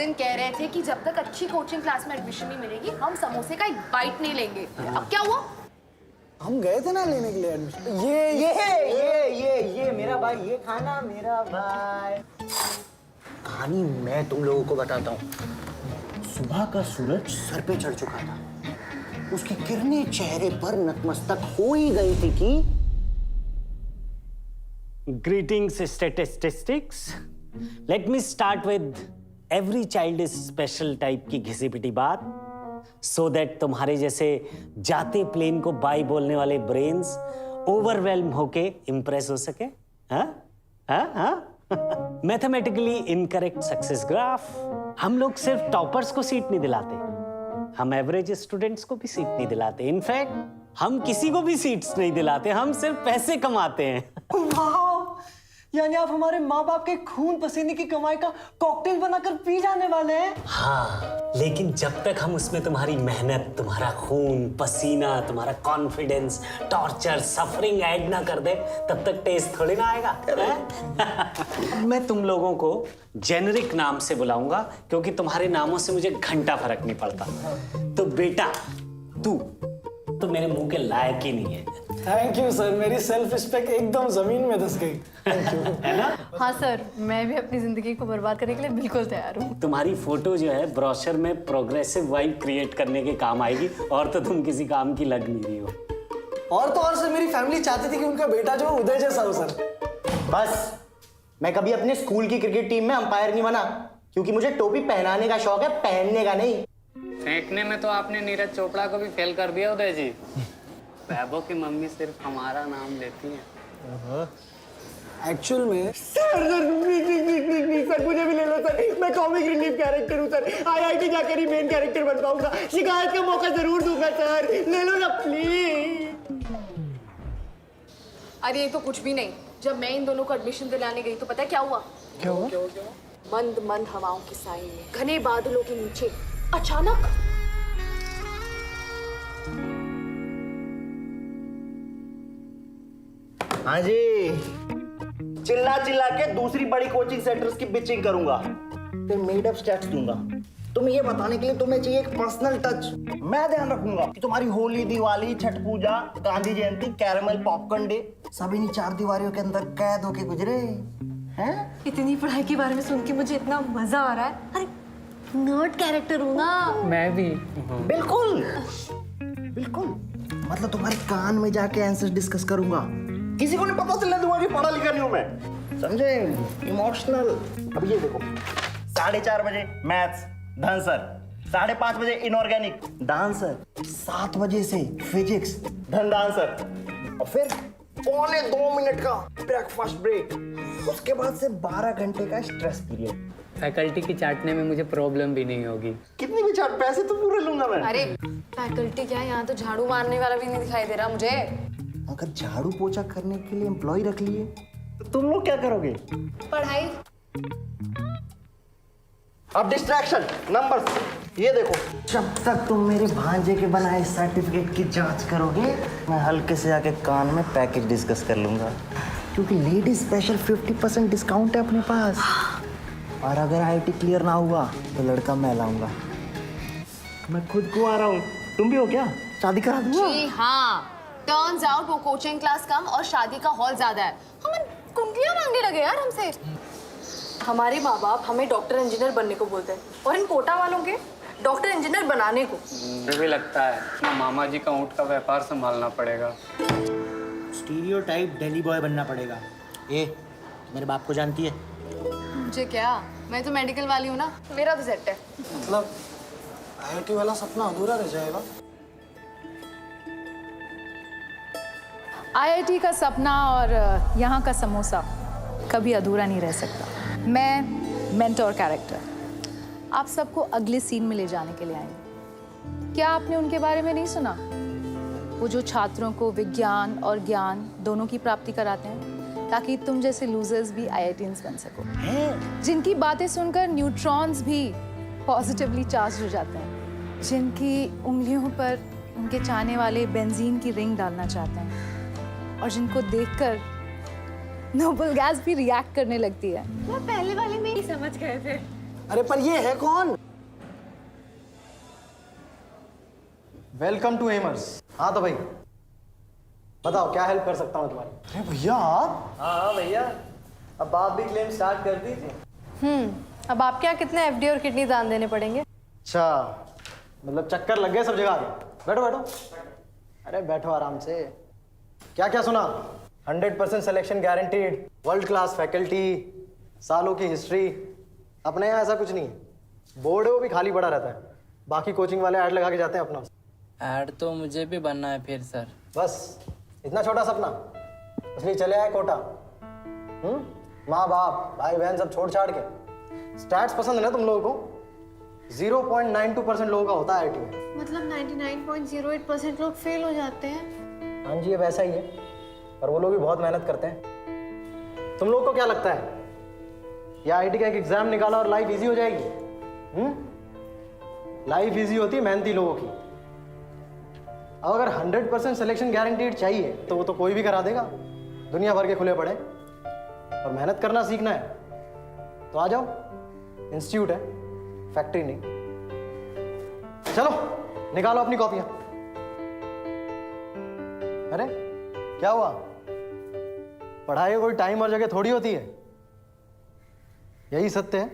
दिन कह रहे थे कि जब तक अच्छी कोचिंग क्लास में एडमिशन नहीं मिलेगी हम समोसे का एक बाइट नहीं लेंगे। अब क्या हुआ? हम गए थे ना लेने के लिए एडमिशन। ये मेरा भाई, ये खाना मेरा भाई। कहानी मैं तुम लोगों को बताता हूँ। सुबह का सूरज सर पे चढ़ चुका था, उसकी किरणें चेहरे पर नतमस्तक हो ही गई थी कि Greetings, statistics. Let me start with every child is special type की घिसी पिटी बात, so that तुम्हारे जैसे जाते प्लेन को बाय बोलने वाले ब्रेन्स ओवरवेल्म होके इम्प्रेस हो सके। Mathematically incorrect success graph. हम लोग सिर्फ टॉपर्स को सीट नहीं दिलाते, हम एवरेज स्टूडेंट्स को भी सीट नहीं दिलाते। इनफैक्ट हम किसी को भी सीट्स नहीं दिलाते, हम सिर्फ पैसे कमाते हैं। यानी आप हमारे माँ बाप के खून पसीने की कमाई का कॉकटेल बनाकर पी जाने वाले हैं। हाँ, लेकिन जब तक हम उसमें तुम्हारी मेहनत, तुम्हारा खून पसीना, तुम्हारा कॉन्फिडेंस, टॉर्चर, सफरिंग ऐड ना कर दे, तब तक टेस्ट थोड़ी ना आएगा। मैं तुम लोगों को जेनरिक नाम से बुलाऊंगा क्योंकि तुम्हारे नामों से मुझे घंटा फर्क नहीं पड़ता। तो बेटा, तू तो मेरे मुंह के लायक ही नहीं है। थैंक यू सर, मेरी सेल्फ रिस्पेक्ट एकदम जमीन में धंस गई। Thank you. है ना? हाँ सर, मैं भी अपनी जिंदगी को बर्बाद करने के लिए बिल्कुल तैयार हूँ। तुम्हारी फोटो जो है ब्रोशर में प्रोग्रेसिव वाइब क्रिएट करने के काम आएगी, और तो तुम किसी काम की लग नहीं रही हो। और तो और सर, मेरी फैमिली चाहती थी कि उनका बेटा जो उदय जैसा हो सर। बस मैं कभी अपने स्कूल की क्रिकेट टीम में अंपायर नहीं बना, क्योंकि मुझे टोपी पहनाने का शौक है, पहनने का नहीं। फेंकने में तो आपने नीरज चोपड़ा को भी फेल कर दिया उदय जी। वैभव की मम्मी सिर्फ हमारा नाम लेती है। एक्चुअल में सर मुझे भी ले लो सर, मैं कॉमिक रिलीफ कैरेक्टर हूँ सर। आईआईटी जाकर ही मेन कैरेक्टर बन पाऊंगा। शिकायत का मौका जरूर दूंगा सर, ले लो ना प्लीज। अरे ये तो कुछ भी नहीं। जब मैं इन दोनों को एडमिशन दिलाने गई तो पता है क्या हुआ? क्या हुआ? मंद मंद हवाओं के साए में, घने बादलों के नीचे अचानक हाँ जी, चिल्ला चिल्ला के दूसरी बड़ी कोचिंग सेंटर्स की पिचिंग करूंगा, फिर मेड अप स्टैट्स दूंगा। तुम्हें ये बताने के लिए तुम्हें चाहिए एक पर्सनल टच। मैं ध्यान रखूंगा कि तुम्हारी होली, दिवाली, छठ पूजा, गांधी जयंती, कैरमल पॉपकॉर्न डे सब इन्हीं 4 दीवारियों के अंदर कैद होके गुजरे हैं। इतनी पढ़ाई के बारे में सुन के मुझे इतना मजा आ रहा है। अरे नर्ड कैरेक्टर हूँ ना मैं भी। बिल्कुल बिल्कुल, मतलब तुम्हारे कान में जाके आंसर डिस्कस करूंगा, किसी को नहीं पता चलने दूंगा कि पढ़ा लिखा नहीं हूं मैं, समझे? इमोशनल। अब ये देखो, 4:30 बजे मैथ्स धनसर, 5:30 बजे इनऑर्गेनिक डांसर, 7 बजे से फिजिक्स धन डांसर, और फिर 1.25 मिनट का ब्रेकफास्ट ब्रेक, उसके बाद से 12 घंटे का स्ट्रेस पीरियड। फैकल्टी की चाटने में मुझे प्रॉब्लम भी नहीं होगी। कितनी भी चाट, पैसे तो पूरे लूंगा मैं। अरे फैकल्टी क्या, यहाँ तो झाड़ू मारने वाला भी नहीं दिखाई दे रहा मुझे। अगर झाड़ू पोछा करने के लिए एम्प्लॉय रख लिए तो तुम लोग क्या करोगे? पढ़ाई। अब डिस्ट्रैक्शन नंबर्स, ये देखो, जब तक तुम मेरे भांजे के बनाए सर्टिफिकेट की जांच करोगे, मैं हल्के से आके कान में पैकेज डिस्कस कर लूंगा, क्योंकि लेडी स्पेशल 50% डिस्काउंट है अपने पास। और अगर आईटी क्लियर ना हुआ तो लड़का मैं लाऊंगा। मैं खुद को आ रहा हूँ, तुम भी हो क्या? शादी करा दूंगा। जी हाँ, टर्न्स आउट वो कोचिंग क्लास कम और शादी का हॉल ज्यादा है। हम कुंडलियां मांगने लगे यार हमसे। हमारे माँ बाप हमें डॉक्टर इंजीनियर बनने को बोलते हैं और इन कोटा वालों के डॉक्टर इंजीनियर बनाने को। मुझे भी लगता है ना, मामा जी का ऊँट का व्यापार संभालना पड़ेगा। स्टीरियोटाइप दिल्ली बॉय बनना पड़ेगा। ए, मेरे बाप को जानती है? मुझे क्या, मैं तो मेडिकल वाली हूँ ना, मेरा तो सेट है। मतलब आईआईटी वाला सपना अधूरा रह जाएगा। आईआईटी का सपना और यहाँ का समोसा कभी अधूरा नहीं रह सकता। मैं मेंटोर कैरेक्टर आप सबको अगले सीन में ले जाने के लिए आई हूँ। क्या आपने उनके बारे में नहीं सुना? वो जो छात्रों को विज्ञान और ज्ञान दोनों की प्राप्ति कराते हैं ताकि तुम जैसे लूजर्स भी आईआईटीएंस बन सको, जिनकी बातें सुनकर न्यूट्रॉन्स भी पॉजिटिवली चार्ज हो जाते हैं, जिनकी उंगलियों पर उनके चाहने वाले बेंजीन की रिंग डालना चाहते हैं और जिनको देखकर नोबल गैस भी रिएक्ट करने लगती है। वो पहले वाले में ही समझ गए थे। अरे पर ये है कौन? वेलकम टू एमर्स। हाँ तो भाई बताओ क्या हेल्प कर सकता हूँ तुम्हारी? अरे भैया आप? हाँ भैया, अब आप भी क्लेम स्टार्ट कर दीजिए। अब आपके यहाँ कितने एफडी और किडनी दान देने पड़ेंगे? अच्छा, मतलब चक्कर लग गए सब जगह के। बैठो बैठो। अरे बैठो आराम से। क्या क्या सुना? 100% selection guaranteed, world class faculty, सालों की हिस्ट्री। अपने यहाँ ऐसा कुछ नहीं है। बोर्ड है वो भी खाली पड़ा रहता है, बाकी कोचिंग वाले ऐड लगा के जाते हैं अपना। ऐड तो मुझे भी बनना है फिर सर। बस इतना छोटा सपना, इसलिए चले आए कोटा। माँ बाप भाई बहन सब छोड़ छाड़ के। स्टैट्स पसंद है ना तुम लोगों को? 0.92% लोगों का होता है आईटी में। मतलब 99.08% लोग फेल हो जाते हैं। हाँ जी, ये वैसा ही है, और वो लोग भी बहुत मेहनत करते हैं। तुम लोग को क्या लगता है ये आईटी का एक एग्जाम निकाला और लाइफ इजी हो जाएगी? लाइफ इजी होती है मेहनती लोगों की। अब अगर 100% सिलेक्शन गारंटीड चाहिए तो वो तो कोई भी करा देगा। दुनिया भर के खुले पड़े, और मेहनत करना सीखना है तो आ जाओ। इंस्टीट्यूट है, फैक्ट्री नहीं। चलो निकालो अपनी कॉपियां। अरे क्या हुआ? पढ़ाई कोई टाइम और जगह थोड़ी होती है, यही सत्य है।